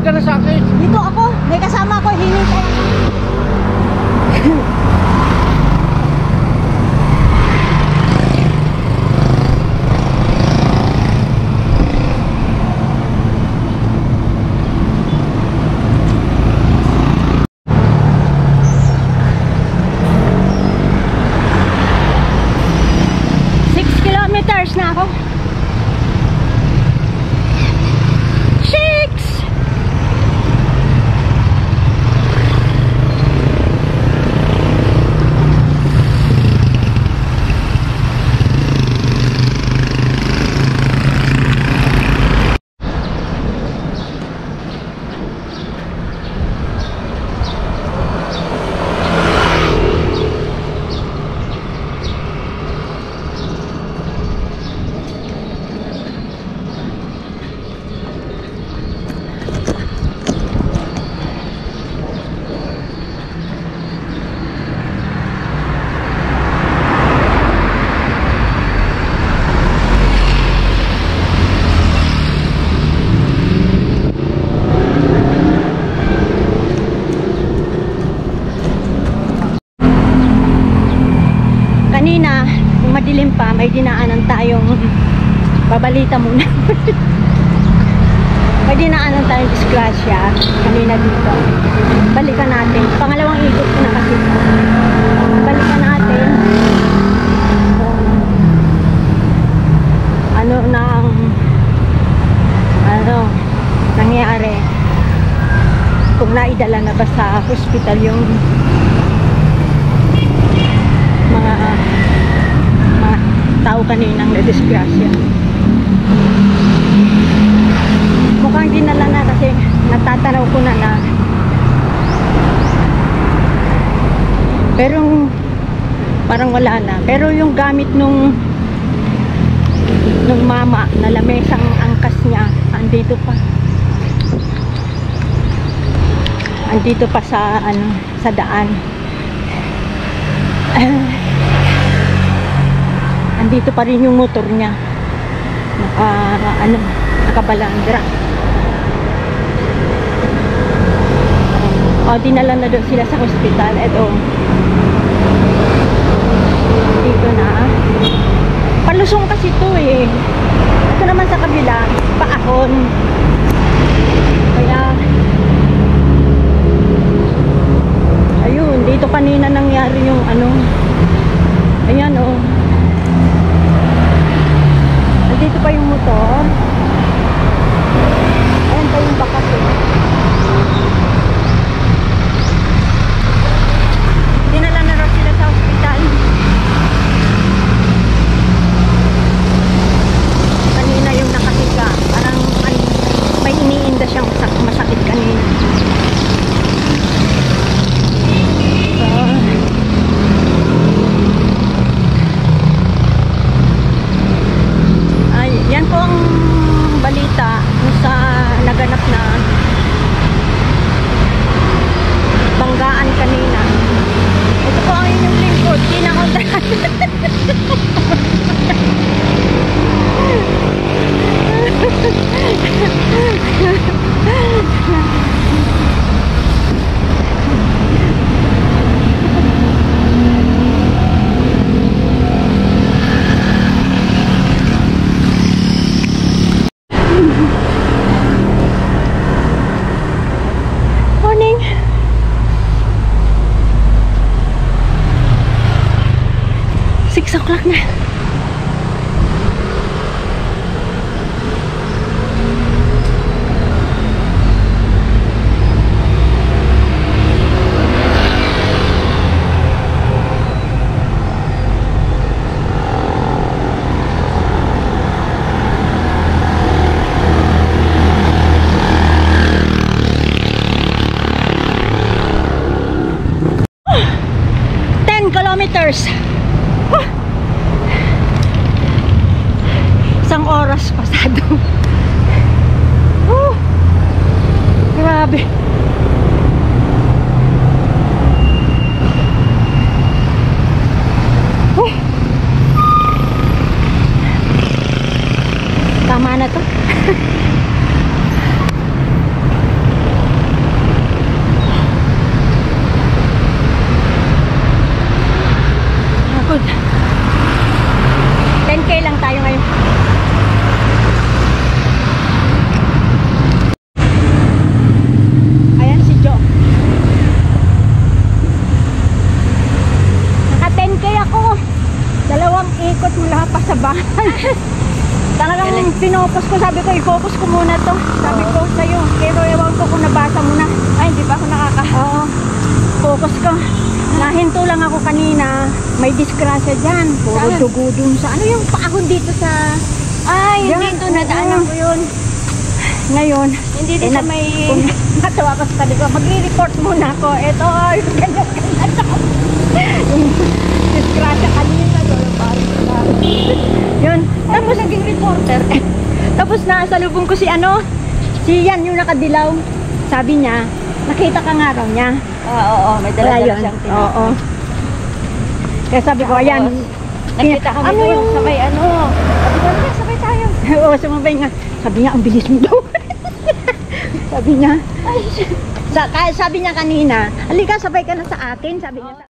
ka na sa akin. Dito ako, may kasama ako, hinintay. Na ako. Shakes! Kanina, kung madilim pa, may dinaanan tayong babalita muna. May dinaanan tayong disgrasya kanina dito. Balikan natin. Pangalawang ikot ko na kasi. Balikan natin kung ano nang nangyari. Kung naidala na ba sa hospital yung mga tao kaninang na-disgrasya. Mukhang dinala na kasi natatanaw ko na pero parang wala na. Pero yung gamit nung mama na lamesang angkas niya andito pa sa sa daan. Andito pa rin yung motor niya. Nakabalandra. Dinala na doon sila sa hospital. Ito. Dito na. Palusong kasi ito eh. Ito naman sa kabila, paahon. Kaya ayun, dito kanina nangyari yung ayan oh. Dito pa yung motor. Ayan pa yung bakas eh. Dinala na raw sila sa hospital. Kanina yung nakasiga. Parang may iniinda siyang masakit kanina. Yan po ang balita sa naganap na banggaan kanina. Ito po ang inyong lingkod, Gina Ondran. Morning. 6 o'clock na. Kilometers. Isang oras pasado. Grabe. Tama na to. sabi ko, i-focus ko muna to. Sabi ko sa'yo, pero ewan ko kung nabasa mo na. Ay, hindi pa ako Oo, focus ko. Nahinto lang ako kanina, may disgrasya dyan. Puro Saan? dugo dun sa, ano yung paahon dito sa... Ay, Yan, hindi ito, nadaanan oo. ko yun. Ngayon, Hindi din sa may... Natawa ko sa tabi ko, magre-report muna ako. Ito, yung ganyan-ganyan. Yung disgrasya kanina. Yun. Tapos naging reporter. Tapos nasalubong ko si si Yan yung nakadilaw. Sabi niya, nakita ka nga raw niya. Oo, may Wala dala-dala yun. siyang tinapay. Oo. Kaya sabi ko, ayan. Nakita kami Ano doon yung- sa may ano. Sabi ko, "Halika, sabay tayo." Oo, sumabay nga. Sabi niya, ang bilis mo daw. Sabi niya. Sabi niya kanina, halika, sabay ka na sa akin. Sabi niya.